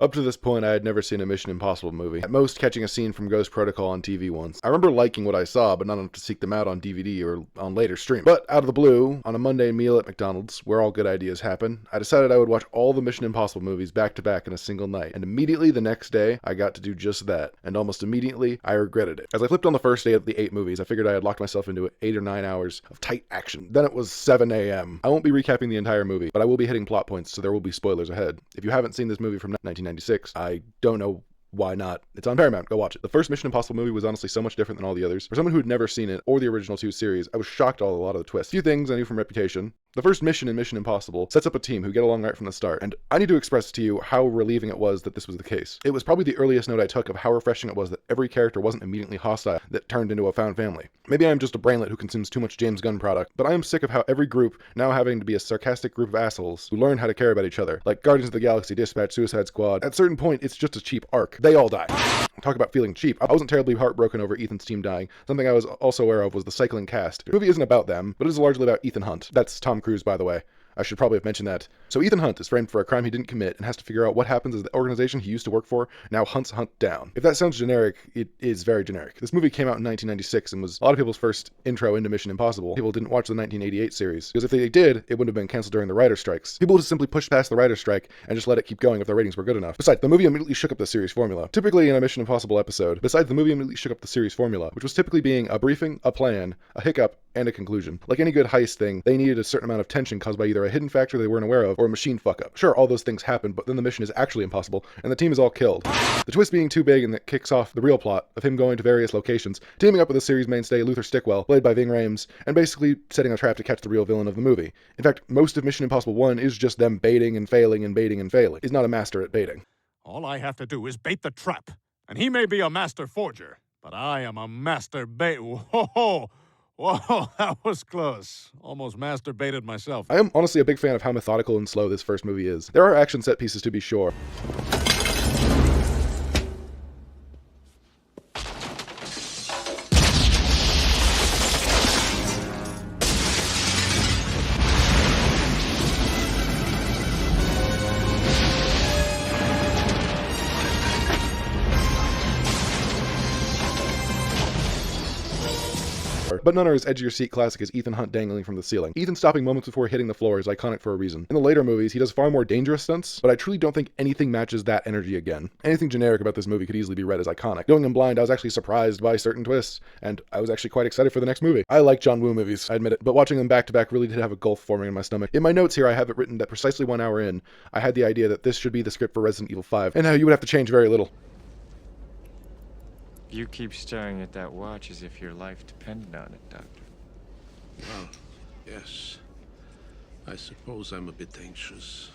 Up to this point, I had never seen a Mission Impossible movie, at most catching a scene from Ghost Protocol on TV once. I remember liking what I saw, but not enough to seek them out on DVD or on later streams. But out of the blue, on a Monday meal at McDonald's, where all good ideas happen, I decided I would watch all the Mission Impossible movies back to back in a single night. And immediately the next day, I got to do just that. And almost immediately, I regretted it. As I flipped on the first day of the 8 movies, I figured I had locked myself into 8 or 9 hours of tight action. Then it was 7 a.m. I won't be recapping the entire movie, but I will be hitting plot points, so there will be spoilers ahead. If you haven't seen this movie from 1996, I don't know why not. It's on Paramount. Go watch it. The first Mission Impossible movie was honestly so much different than all the others. For someone who had never seen it or the original 2 series, I was shocked at a lot of the twists. A few things I knew from Reputation. The first mission in Mission Impossible sets up a team who get along right from the start, and I need to express to you how relieving it was that this was the case. It was probably the earliest note I took of how refreshing it was that every character wasn't immediately hostile that turned into a found family. Maybe I'm just a brainlet who consumes too much James Gunn product, but I am sick of how every group now having to be a sarcastic group of assholes who learn how to care about each other, like Guardians of the Galaxy, Dispatch, Suicide Squad. At a certain point, it's just a cheap arc. They all die. Talk about feeling cheap. I wasn't terribly heartbroken over Ethan's team dying. Something I was also aware of was the cycling cast. The movie isn't about them, but it is largely about Ethan Hunt. That's Tom Cruise, by the way. I should probably have mentioned that. So Ethan Hunt is framed for a crime he didn't commit and has to figure out what happens as the organization he used to work for now hunts Hunt down. If that sounds generic, it is very generic. This movie came out in 1996 and was a lot of people's first intro into Mission Impossible. People didn't watch the 1988 series, because if they did, it wouldn't have been canceled during the writer's strikes. People just simply pushed past the writer's strike and just let it keep going if the ratings were good enough. Besides, the movie immediately shook up the series formula. Typically in a Mission Impossible episode, the movie immediately shook up the series formula, which was typically being a briefing, a plan, a hiccup, and a conclusion. Like any good heist thing, they needed a certain amount of tension caused by either a hidden factor they weren't aware of or a machine fuck up. Sure, all those things happen, but then the mission is actually impossible and the team is all killed. The twist being too big and that kicks off the real plot of him going to various locations, teaming up with the series mainstay Luther Stickwell, played by Ving Rhames, and basically setting a trap to catch the real villain of the movie. In fact, most of Mission Impossible 1 is just them baiting and failing and baiting and failing. He's not a master at baiting. All I have to do is bait the trap, and he may be a master forger, but I am a master bait. Whoa! Whoa, that was close. Almost masturbated myself. I am honestly a big fan of how methodical and slow this first movie is. There are action set pieces to be sure. But none are as edge-of-your-seat classic as Ethan Hunt dangling from the ceiling. Ethan stopping moments before hitting the floor is iconic for a reason. In the later movies, he does far more dangerous stunts, but I truly don't think anything matches that energy again. Anything generic about this movie could easily be read as iconic. Going in blind, I was actually surprised by certain twists, and I was actually quite excited for the next movie. I like John Woo movies, I admit it, but watching them back-to-back really did have a gulf forming in my stomach. In my notes here, I have it written that precisely 1 hour in, I had the idea that this should be the script for Resident Evil 5, and how you would have to change very little. You keep staring at that watch as if your life depended on it, Doctor. Well, yes. I suppose I'm a bit anxious.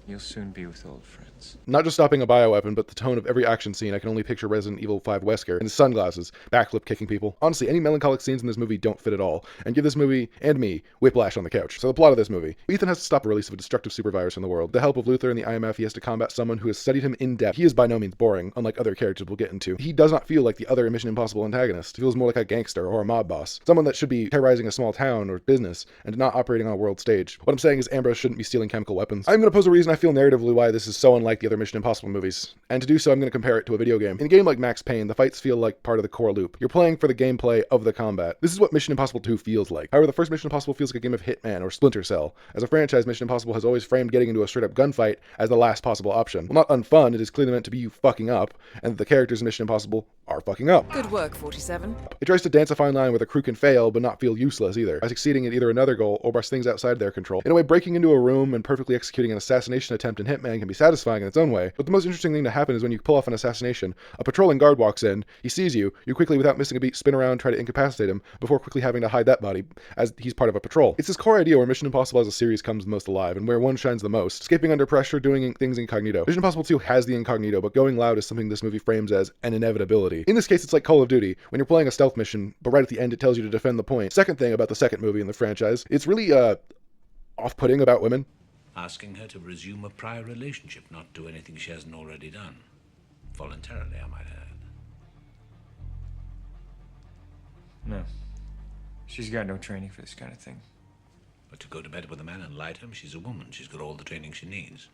You'll soon be with old friends. Not just stopping a bioweapon, but the tone of every action scene, I can only picture Resident Evil 5 Wesker in his sunglasses, backflip kicking people. Honestly, any melancholic scenes in this movie don't fit at all, and give this movie, and me, whiplash on the couch. So the plot of this movie. Ethan has to stop the release of a destructive supervirus in the world. With the help of Luther and the IMF, he has to combat someone who has studied him in depth. He is by no means boring, unlike other characters we'll get into. He does not feel like the other Mission Impossible antagonist. He feels more like a gangster or a mob boss. Someone that should be terrorizing a small town or business, and not operating on a world stage. What I'm saying is Ambrose shouldn't be stealing chemical weapons. I'm going to pose a reason I feel narratively why this is so unlike the other Mission Impossible movies. And to do so, I'm going to compare it to a video game. In a game like Max Payne, the fights feel like part of the core loop. You're playing for the gameplay of the combat. This is what Mission Impossible 2 feels like. However, the first Mission Impossible feels like a game of Hitman or Splinter Cell. As a franchise, Mission Impossible has always framed getting into a straight-up gunfight as the last possible option. Well, not unfun, it is clearly meant to be you fucking up, and the characters in Mission Impossible are fucking up. Good work, 47. It tries to dance a fine line where the crew can fail, but not feel useless either, by succeeding at either another goal or by things outside their control. In a way, breaking into a room and perfectly executing an assassination attempt in Hitman can be satisfying in its own way, but the most interesting thing to happen is when you pull off an assassination, a patrolling guard walks in, he sees you, you quickly, without missing a beat, spin around and try to incapacitate him, before quickly having to hide that body, as he's part of a patrol. It's this core idea where Mission Impossible as a series comes most alive, and where one shines the most, escaping under pressure, doing things incognito. Mission Impossible 2 has the incognito, but going loud is something this movie frames as an inevitability. In this case, it's like Call of Duty, when you're playing a stealth mission, but right at the end it tells you to defend the point. Second thing about the second movie in the franchise, it's really, off-putting about women. Asking her to resume a prior relationship, not do anything she hasn't already done. Voluntarily, I might add. No. She's got no training for this kind of thing. But to go to bed with a man and lie to him, she's a woman. She's got all the training she needs.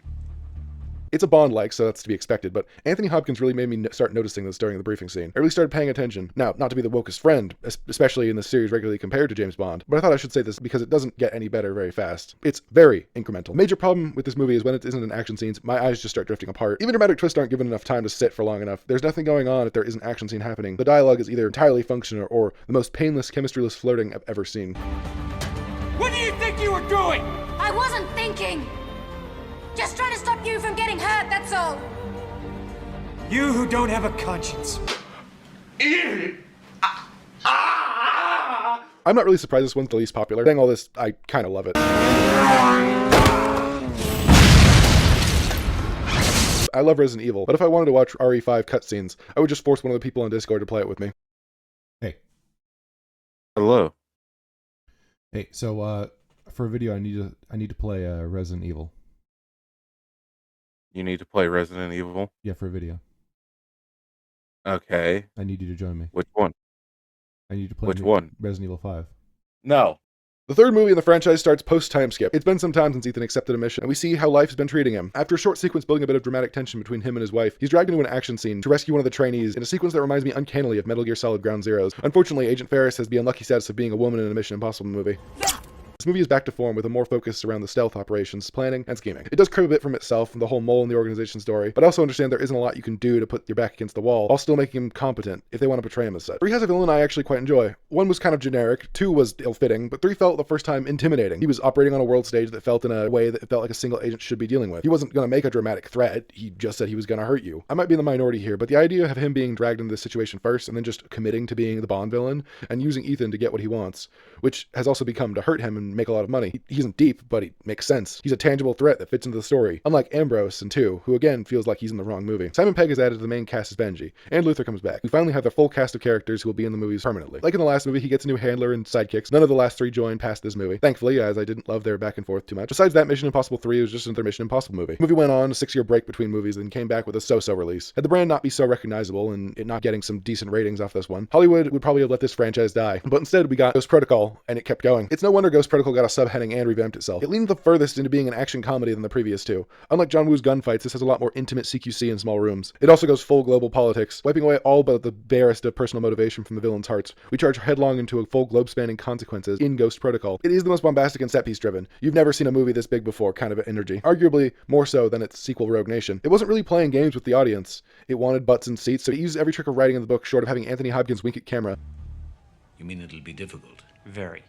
It's a Bond-like, so that's to be expected, but Anthony Hopkins really made me start noticing this during the briefing scene. I really started paying attention. Now, not to be the wokest friend, especially in the series regularly compared to James Bond, but I thought I should say this because it doesn't get any better very fast. It's very incremental. Major problem with this movie is when it isn't in action scenes, my eyes just start drifting apart. Even dramatic twists aren't given enough time to sit for long enough. There's nothing going on if there isn't action scene happening. The dialogue is either entirely functional or the most painless, chemistryless flirting I've ever seen. What do you think you were doing? I wasn't thinking. Just trying to stop you from getting hurt, that's all. You who don't have a conscience. I'm not really surprised this one's the least popular. Saying all this, I kind of love it. I love Resident Evil, but if I wanted to watch RE5 cutscenes, I would just force one of the people on Discord to play it with me. Hey. Hello. Hey, so for a video I need to play Resident Evil. You need to play Resident Evil? Yeah, for a video. Okay. I need you to join me. Which one? I need to play Which one? Resident Evil 5. No. The third movie in the franchise starts post-time skip. It's been some time since Ethan accepted a mission, and we see how life's been treating him. After a short sequence building a bit of dramatic tension between him and his wife, he's dragged into an action scene to rescue one of the trainees in a sequence that reminds me uncannily of Metal Gear Solid Ground Zeroes. Unfortunately, Agent Ferris has the unlucky status of being a woman in a Mission Impossible movie. This movie is back to form with a more focus around the stealth operations, planning, and scheming. It does crib a bit from itself and the whole mole in the organization story, but also understand there isn't a lot you can do to put your back against the wall, while still making him competent, if they want to portray him as such. 3 has a villain I actually quite enjoy. 1 was kind of generic, 2 was ill-fitting, but 3 felt the first time intimidating. He was operating on a world stage that felt in a way that it felt like a single agent should be dealing with. He wasn't going to make a dramatic threat, he just said he was going to hurt you. I might be in the minority here, but the idea of him being dragged into this situation first and then just committing to being the Bond villain and using Ethan to get what he wants, which has also become to hurt him and make a lot of money. He isn't deep, but he makes sense. He's a tangible threat that fits into the story, unlike Ambrose in 2, who again feels like he's in the wrong movie. Simon Pegg is added to the main cast as Benji, and Luther comes back. We finally have the full cast of characters who will be in the movies permanently. Like in the last movie, he gets a new handler and sidekicks. None of the last 3 joined past this movie, thankfully, as I didn't love their back and forth too much. Besides that, Mission Impossible 3 was just another Mission Impossible movie. The movie went on a 6-year break between movies and came back with a so-so release. Had the brand not be so recognizable and it not getting some decent ratings off this one, Hollywood would probably have let this franchise die. But instead, we got Ghost Protocol, and it kept going. It's no wonder Ghost Protocol got a subheading and revamped itself. It leaned the furthest into being an action comedy than the previous 2. Unlike John Woo's gunfights, this has a lot more intimate CQC in small rooms. It also goes full global politics, wiping away all but the barest of personal motivation from the villain's hearts. We charge headlong into a full globe-spanning consequences in Ghost Protocol. It is the most bombastic and set-piece driven. You've never seen a movie this big before kind of energy. Arguably more so than its sequel Rogue Nation. It wasn't really playing games with the audience. It wanted butts and seats, so it used every trick of writing in the book short of having Anthony Hopkins wink at camera. You mean it'll be difficult? Very.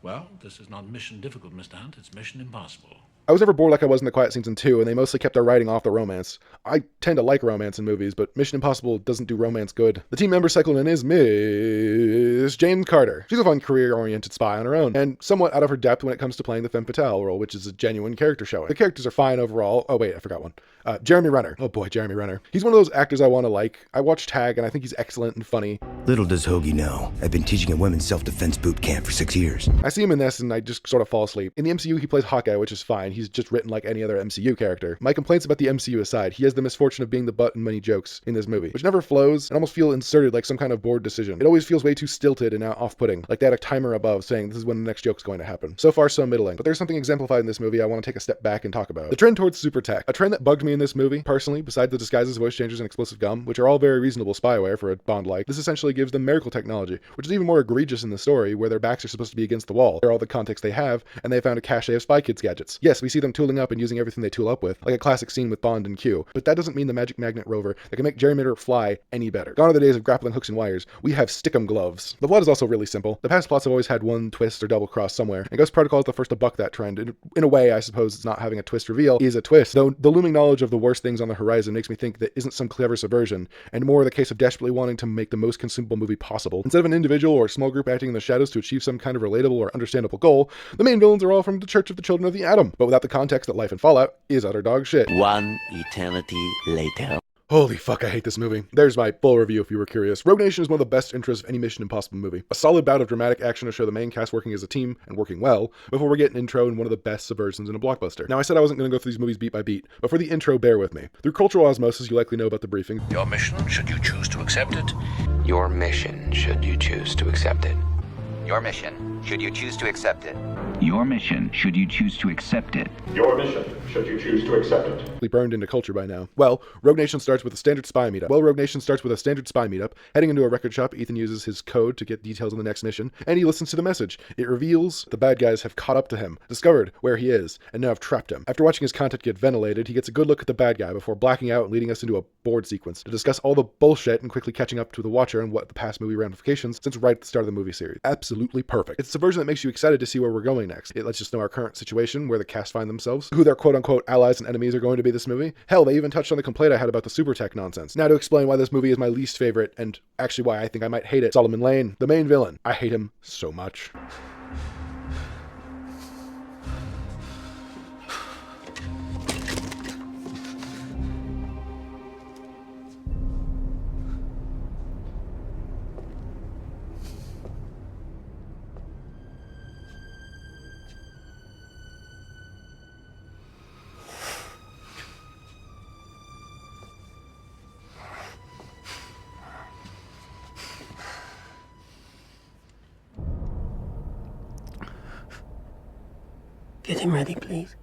Well, this is not mission difficult, Mr. Hunt. It's mission impossible. I was never bored like I was in the quiet scenes in 2, and they mostly kept their writing off the romance. I tend to like romance in movies, but Mission Impossible doesn't do romance good. The team member cycled in is Miss Jane Carter. She's a fun career-oriented spy on her own, and somewhat out of her depth when it comes to playing the femme fatale role, which is a genuine character showing. The characters are fine overall. Oh wait, I forgot one. Jeremy Renner. Oh boy, Jeremy Renner. He's one of those actors I want to like. I watched Tag, and I think he's excellent and funny. Little does Hoagie know, I've been teaching at women's self-defense boot camp for 6 years. I see him in this, and I just sort of fall asleep. In the MCU, he plays Hawkeye, which is fine. He's just written like any other MCU character. My complaints about the MCU aside, he has the misfortune of being the butt in many jokes in this movie, which never flows and almost feel inserted like some kind of board decision. It always feels way too stilted and now off-putting, like they had a timer above saying this is when the next joke's going to happen. So far, so middling. But there's something exemplified in this movie I want to take a step back and talk about. The trend towards super tech. A trend that bugged me in this movie, personally, besides the disguises, voice changers, and explosive gum, which are all very reasonable spyware for a Bond-like, this essentially gives them miracle technology, which is even more egregious in the story, where their backs are supposed to be against the wall. They're all the context they have, and they found a cache of Spy Kids gadgets. Yes, we see them tooling up and using everything they tool up with, like a classic scene with Bond and Q, but that doesn't mean the magic magnet rover that can make Jeremy Renner fly any better. Gone are the days of grappling hooks and wires. We have stick-em gloves. The plot is also really simple. The past plots have always had one twist or double cross somewhere, and Ghost Protocol is the first to buck that trend. In a way, I suppose it's not having a twist reveal is a twist, though the looming knowledge of the worst things on the horizon makes me think that isn't some clever subversion, and more the case of desperately wanting to make the most consumable movie possible. Instead of an individual or a small group acting in the shadows to achieve some kind of relatable or understandable goal, the main villains are all from the Church of the Children of the Atom, but without the context that life in Fallout is utter dog shit. One eternity later. Holy fuck, I hate this movie. There's my full review if you were curious. Rogue Nation is one of the best intros of any Mission Impossible movie. A solid bout of dramatic action to show the main cast working as a team and working well, before we get an intro and one of the best subversions in a blockbuster. Now, I said I wasn't going to go through these movies beat by beat, but for the intro, bear with me. Through cultural osmosis, you likely know about the briefing. Your mission, should you choose to accept it? Your mission, should you choose to accept it. Your mission, should you choose to accept it. Your mission, should you choose to accept it. Your mission, should you choose to accept it. Burned into culture by now. Well, Rogue Nation starts with a standard spy meetup. Heading into a record shop, Ethan uses his code to get details on the next mission, and he listens to the message. It reveals the bad guys have caught up to him, discovered where he is, and now have trapped him. After watching his content get ventilated, he gets a good look at the bad guy before blacking out and leading us into a board sequence to discuss all the bullshit and quickly catching up to the watcher and what the past movie ramifications since right at the start of the movie series. Absolutely perfect. It's a version that makes you excited to see where we're going next. It lets us know our current situation, where the cast find themselves, who their quote-unquote allies and enemies are going to be this movie. Hell, they even touched on the complaint I had about the super tech nonsense. Now to explain why this movie is my least favorite, and actually why I think I might hate it. Solomon Lane, the main villain. I hate him so much. Get him ready, please.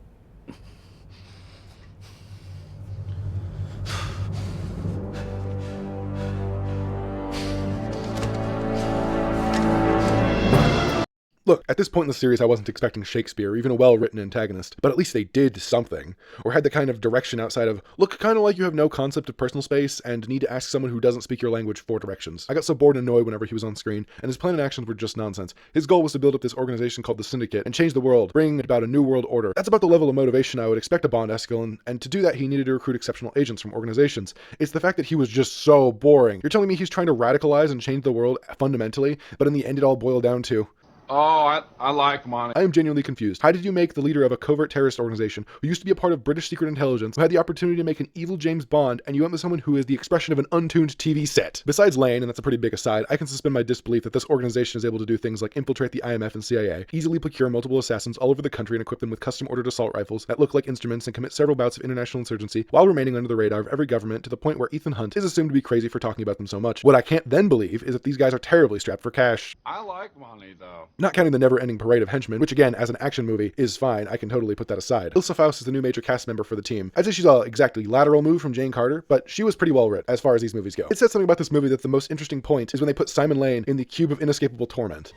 Look, at this point in the series I wasn't expecting Shakespeare or even a well-written antagonist, but at least they did something, or had the kind of direction outside of, look kind of like you have no concept of personal space and need to ask someone who doesn't speak your language for directions. I got so bored and annoyed whenever he was on screen, and his plan and actions were just nonsense. His goal was to build up this organization called the Syndicate and change the world, bring about a new world order. That's about the level of motivation I would expect a Bond-esque villain, and to do that he needed to recruit exceptional agents from organizations. It's the fact that he was just so boring. You're telling me he's trying to radicalize and change the world fundamentally, but in the end it all boiled down to, oh, I like money. I am genuinely confused. How did you make the leader of a covert terrorist organization who used to be a part of British secret intelligence, who had the opportunity to make an evil James Bond, and you went with someone who is the expression of an untuned TV set? Besides Lane, and that's a pretty big aside, I can suspend my disbelief that this organization is able to do things like infiltrate the IMF and CIA, easily procure multiple assassins all over the country and equip them with custom-ordered assault rifles that look like instruments and commit several bouts of international insurgency while remaining under the radar of every government, to the point where Ethan Hunt is assumed to be crazy for talking about them so much. What I can't then believe is that these guys are terribly strapped for cash. I like money, though. Not counting the never-ending parade of henchmen, which again, as an action movie, is fine. I can totally put that aside. Ilsa Faust is the new major cast member for the team. I'd say she's a exactly lateral move from Jane Carter, but she was pretty well writ as far as these movies go. It said something about this movie that the most interesting point is when they put Simon Lane in the cube of inescapable torment.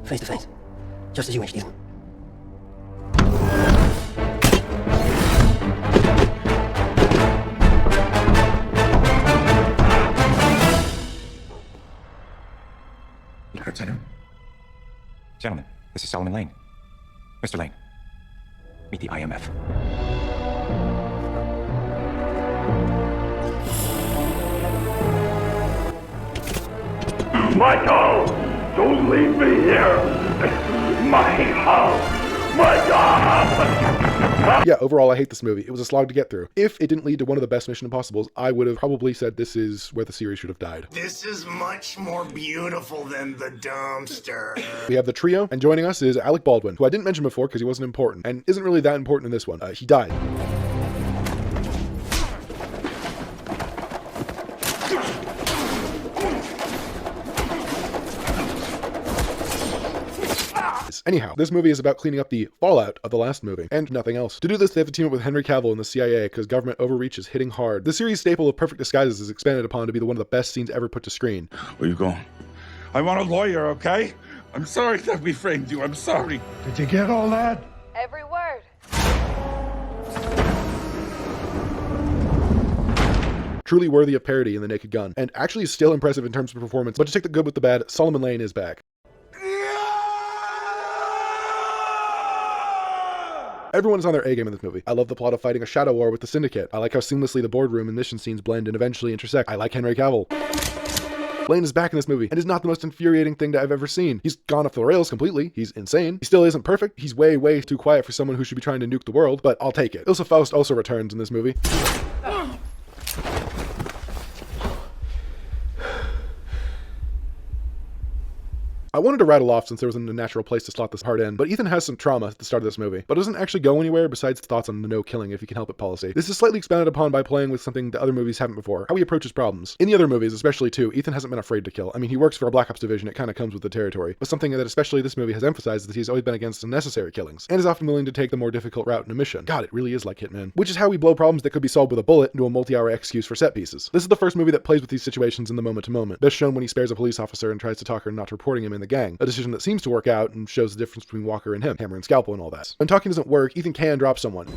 Face to face. Just as you wish, Ethan. Kurt Center. Gentlemen, this is Solomon Lane. Mr. Lane, meet the IMF. Michael! Don't leave me here! Michael! Yeah, overall I hate this movie. It was a slog to get through. If it didn't lead to one of the best Mission Impossibles, I would have probably said this is where the series should have died. This is much more beautiful than the dumpster. We have the trio, and joining us is Alec Baldwin, who I didn't mention before because he wasn't important, and isn't really that important in this one. He died. Anyhow, this movie is about cleaning up the fallout of the last movie, and nothing else. To do this, they have to team up with Henry Cavill and the CIA, because government overreach is hitting hard. The series staple of perfect disguises is expanded upon to be one of the best scenes ever put to screen. Where you going? I want a lawyer, okay? I'm sorry that we framed you. I'm sorry. Did you get all that? Every word. Truly worthy of parody in The Naked Gun, and actually is still impressive in terms of performance, but to take the good with the bad, Solomon Lane is back. Everyone is on their A-game in this movie. I love the plot of fighting a shadow war with the Syndicate. I like how seamlessly the boardroom and mission scenes blend and eventually intersect. I like Henry Cavill. Lane is back in this movie, and is not the most infuriating thing that I've ever seen. He's gone off the rails completely. He's insane. He still isn't perfect. He's way, way too quiet for someone who should be trying to nuke the world, but I'll take it. Ilsa Faust also returns in this movie. I wanted to rattle off since there wasn't a natural place to slot this part in, but Ethan has some trauma at the start of this movie, but doesn't actually go anywhere besides thoughts on the no killing if you can help it policy. This is slightly expounded upon by playing with something the other movies haven't before, how he approaches problems. In the other movies, especially too, Ethan hasn't been afraid to kill. I mean, he works for a Black Ops division, it kind of comes with the territory, but something that especially this movie has emphasized is that he's always been against unnecessary killings, and is often willing to take the more difficult route in a mission. God, it really is like Hitman. Which is how we blow problems that could be solved with a bullet into a multi-hour excuse for set pieces. This is the first movie that plays with these situations in the moment to moment, best shown when he spares a police officer and tries to talk her not reporting him in the gang, a decision that seems to work out and shows the difference between Walker and him, hammer and scalpel and all that. When talking doesn't work, Ethan can drop someone.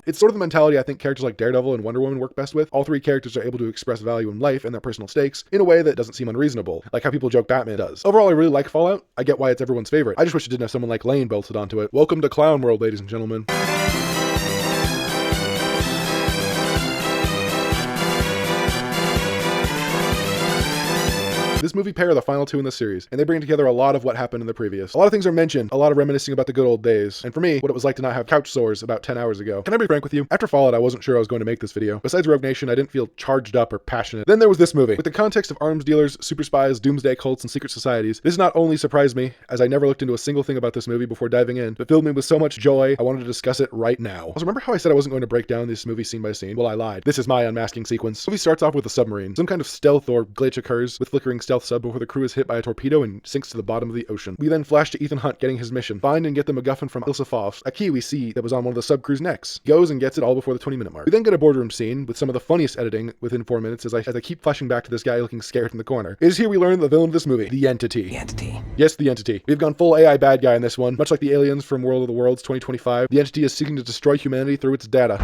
It's sort of the mentality I think characters like Daredevil and Wonder Woman work best with. All three characters are able to express value in life and their personal stakes in a way that doesn't seem unreasonable, like how people joke Batman does. Overall, I really like Fallout. I get why it's everyone's favorite. I just wish it didn't have someone like Lane bolted onto it. Welcome to Clown World, ladies and gentlemen. This movie pair are the final two in the series, and they bring together a lot of what happened in the previous. A lot of things are mentioned, a lot of reminiscing about the good old days, and for me, what it was like to not have couch sores about 10 hours ago. Can I be frank with you? After Fallout, I wasn't sure I was going to make this video. Besides Rogue Nation, I didn't feel charged up or passionate. Then there was this movie. With the context of arms dealers, super spies, doomsday cults, and secret societies, this not only surprised me, as I never looked into a single thing about this movie before diving in, but filled me with so much joy, I wanted to discuss it right now. Also, remember how I said I wasn't going to break down this movie scene by scene? Well, I lied. This is my unmasking sequence. The movie starts off with a submarine. Some kind of stealth or glitch occurs with flickering stealth sub before the crew is hit by a torpedo and sinks to the bottom of the ocean. We then flash to Ethan Hunt getting his mission. Find and get the MacGuffin from Ilsa Foss, a key we see that was on one of the sub crew's necks. He goes and gets it all before the 20-minute mark. We then get a boardroom scene with some of the funniest editing within 4 minutes as I keep flashing back to this guy looking scared in the corner. It is here we learn the villain of this movie, the Entity. The Entity. Yes, the Entity. We've gone full AI bad guy in this one. Much like the aliens from World of the Worlds 2025, the Entity is seeking to destroy humanity through its data.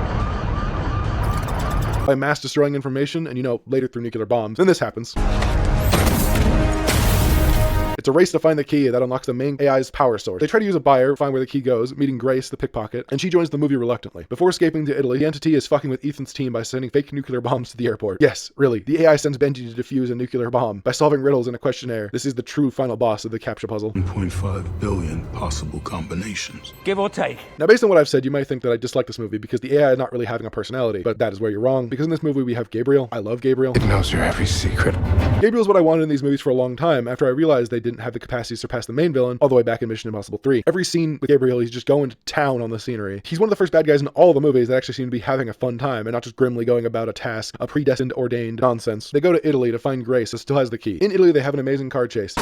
By mass destroying information and, later through nuclear bombs. Then this happens. It's a race to find the key that unlocks the main AI's power source. They try to use a buyer to find where the key goes, meeting Grace, the pickpocket, and she joins the movie reluctantly. Before escaping to Italy, the Entity is fucking with Ethan's team by sending fake nuclear bombs to the airport. Yes, really. The AI sends Benji to defuse a nuclear bomb by solving riddles in a questionnaire. This is the true final boss of the captcha puzzle. 1.5 billion possible combinations. Give or take. Now, based on what I've said, you might think that I dislike this movie because the AI is not really having a personality, but that is where you're wrong, because in this movie we have Gabriel. I love Gabriel. It knows your every secret. Gabriel's what I wanted in these movies for a long time after I realized they didn't have the capacity to surpass the main villain all the way back in Mission Impossible 3. Every scene with Gabriel, he's just going to town on the scenery. He's one of the first bad guys in all the movies that actually seem to be having a fun time and not just grimly going about a task, a predestined, ordained nonsense. They go to Italy to find Grace that still has the key. In Italy, they have an amazing car chase.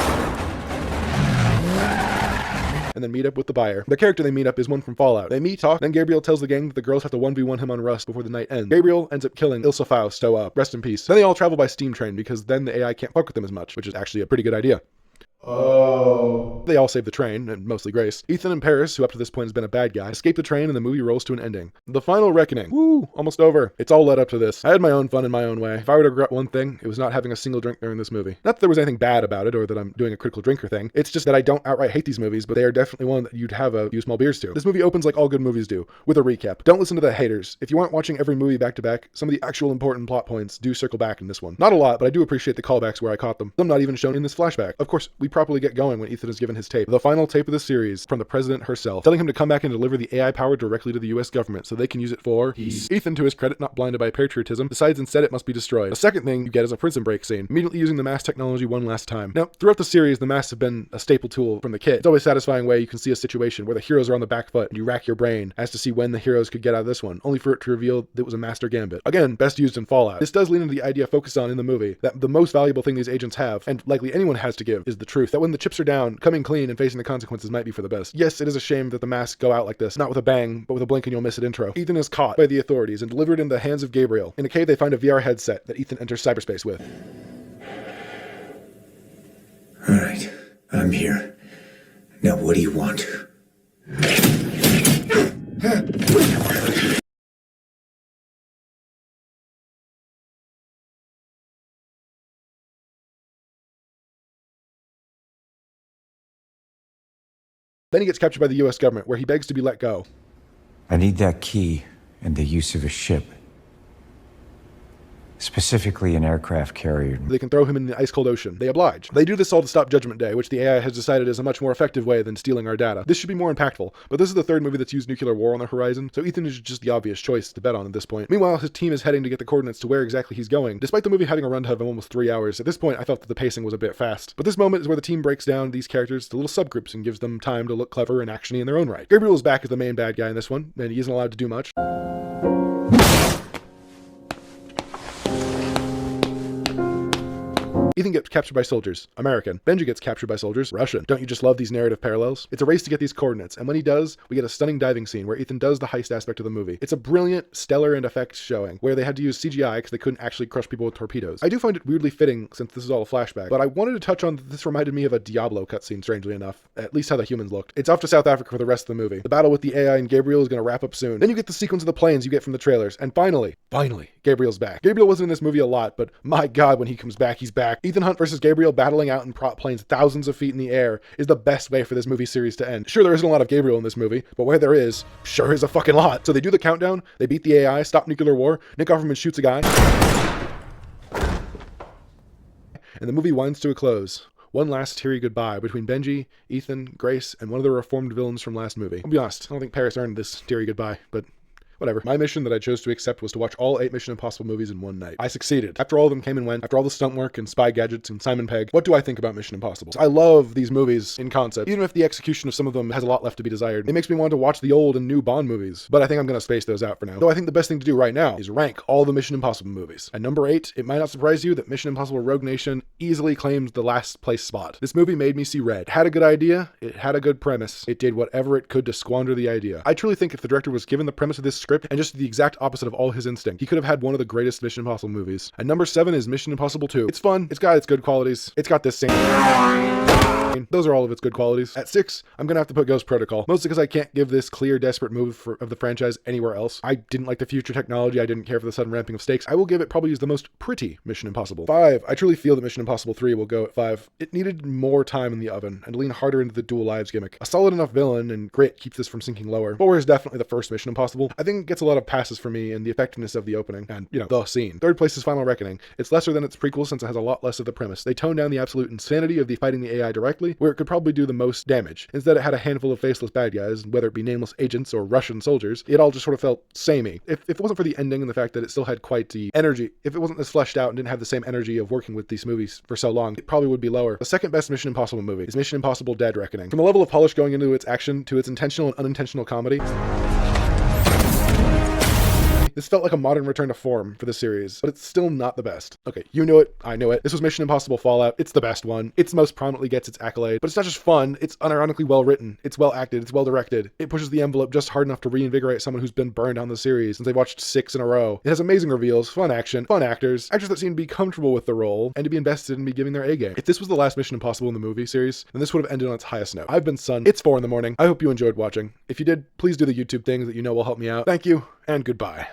And then meet up with the buyer. The character they meet up is one from Fallout. They meet, talk, then Gabriel tells the gang that the girls have to 1v1 him on Rust before the night ends. Gabriel ends up killing Ilsa Faust, so rest in peace. Then they all travel by steam train because then the AI can't fuck with them as much, which is actually a pretty good idea. Oh. They all save the train, and mostly Grace. Ethan and Paris, who up to this point has been a bad guy, escape the train and the movie rolls to an ending. The final reckoning. Woo, almost over. It's all led up to this. I had my own fun in my own way. If I were to regret one thing, it was not having a single drink during this movie. Not that there was anything bad about it or that I'm doing a critical drinker thing. It's just that I don't outright hate these movies, but they are definitely one that you'd have a few small beers to. This movie opens like all good movies do, with a recap. Don't listen to the haters. If you aren't watching every movie back to back, some of the actual important plot points do circle back in this one. Not a lot, but I do appreciate the callbacks where I caught them. Some not even shown in this flashback. Of course, we properly get going when Ethan is given his tape. The final tape of the series from the president herself, telling him to come back and deliver the AI power directly to the US government so they can use it for peace. Ethan, to his credit, not blinded by patriotism, decides instead it must be destroyed. The second thing you get is a prison break scene, immediately using the mask technology one last time. Now, throughout the series, the masks have been a staple tool from the kid. It's always a satisfying way you can see a situation where the heroes are on the back foot and you rack your brain as to see when the heroes could get out of this one, only for it to reveal that it was a master gambit. Again, best used in Fallout. This does lean into the idea focused on in the movie, that the most valuable thing these agents have, and likely anyone has to give, is the truth. That when the chips are down, coming clean and facing the consequences might be for the best. Yes, it is a shame that the masks go out like this, not with a bang, but with a blink and you'll miss it intro. Ethan is caught by the authorities and delivered in the hands of Gabriel. In a cave, they find a VR headset that Ethan enters cyberspace with. All right, I'm here. Now what do you want? Then he gets captured by the US government, where he begs to be let go. I need that key and the use of a ship. Specifically an aircraft carrier. They can throw him in the ice-cold ocean. They oblige. They do this all to stop Judgment Day, which the AI has decided is a much more effective way than stealing our data. This should be more impactful, but this is the third movie that's used nuclear war on the horizon, so Ethan is just the obvious choice to bet on at this point. Meanwhile, his team is heading to get the coordinates to where exactly he's going. Despite the movie having a runtime of almost 3 hours, at this point I felt that the pacing was a bit fast. But this moment is where the team breaks down these characters to little subgroups and gives them time to look clever and actiony in their own right. Gabriel is back as the main bad guy in this one, and he isn't allowed to do much. Ethan gets captured by soldiers, American. Benji gets captured by soldiers, Russian. Don't you just love these narrative parallels? It's a race to get these coordinates, and when he does, we get a stunning diving scene where Ethan does the heist aspect of the movie. It's a brilliant, stellar, and effects showing, where they had to use CGI because they couldn't actually crush people with torpedoes. I do find it weirdly fitting since this is all a flashback, but I wanted to touch on that this reminded me of a Diablo cutscene, strangely enough. At least how the humans looked. It's off to South Africa for the rest of the movie. The battle with the AI and Gabriel is going to wrap up soon. Then you get the sequence of the planes you get from the trailers, and finally, Gabriel's back. Gabriel wasn't in this movie a lot, but my god, when he comes back, he's back. Ethan Hunt versus Gabriel battling out in prop planes thousands of feet in the air is the best way for this movie series to end. Sure, there isn't a lot of Gabriel in this movie, but where there is, sure is a fucking lot. So they do the countdown, they beat the AI, stop nuclear war, Nick Offerman shoots a guy, and the movie winds to a close. One last teary goodbye between Benji, Ethan, Grace, and one of the reformed villains from last movie. I'll be honest, I don't think Paris earned this teary goodbye, but whatever. My mission that I chose to accept was to watch all 8 Mission Impossible movies in one night. I succeeded. After all of them came and went, after all the stunt work and spy gadgets and Simon Pegg, what do I think about Mission Impossible? I love these movies in concept, even if the execution of some of them has a lot left to be desired. It makes me want to watch the old and new Bond movies, but I think I'm going to space those out for now. Though I think the best thing to do right now is rank all the Mission Impossible movies. At number 8, it might not surprise you that Mission Impossible Rogue Nation easily claims the last place spot. This movie made me see red. It had a good idea, it had a good premise, it did whatever it could to squander the idea. I truly think if the director was given the premise of this script and just the exact opposite of all his instinct, he could have had one of the greatest Mission Impossible movies. At number 7 is Mission Impossible 2. It's fun, it's got its good qualities, it's got this same... Those are all of its good qualities. At 6, I'm gonna have to put Ghost Protocol, mostly because I can't give this clear, desperate move of the franchise anywhere else. I didn't like the future technology, I didn't care for the sudden ramping of stakes. I will give it probably as the most pretty Mission Impossible. 5, I truly feel that Mission Impossible 3 will go at 5. It needed more time in the oven, and to lean harder into the dual lives gimmick. A solid enough villain and grit keeps this from sinking lower. 4 is definitely the first Mission Impossible. I think it gets a lot of passes for me in the effectiveness of the opening, and, the scene. 3rd place is Final Reckoning. It's lesser than its prequel since it has a lot less of the premise. They tone down the absolute insanity of the fighting the AI directly, where it could probably do the most damage. Instead, it had a handful of faceless bad guys, whether it be nameless agents or Russian soldiers. It all just sort of felt samey. If it wasn't for the ending and the fact that it still had quite the energy, if it wasn't as fleshed out and didn't have the same energy of working with these movies for so long, it probably would be lower. The second best Mission Impossible movie is Mission Impossible Dead Reckoning. From the level of polish going into its action to its intentional and unintentional comedy, this felt like a modern return to form for the series, but it's still not the best. Okay, you knew it, I knew it. This was Mission Impossible Fallout. It's the best one. It's most prominently gets its accolade, but it's not just fun, it's unironically well written, it's well acted, it's well directed. It pushes the envelope just hard enough to reinvigorate someone who's been burned on the series since they've watched 6 in a row. It has amazing reveals, fun action, fun actors that seem to be comfortable with the role and to be invested in be giving their A game. If this was the last Mission Impossible in the movie series, then this would have ended on its highest note. I've been Sun. It's 4 in the morning. I hope you enjoyed watching. If you did, please do the YouTube things that you know will help me out. Thank you, and goodbye.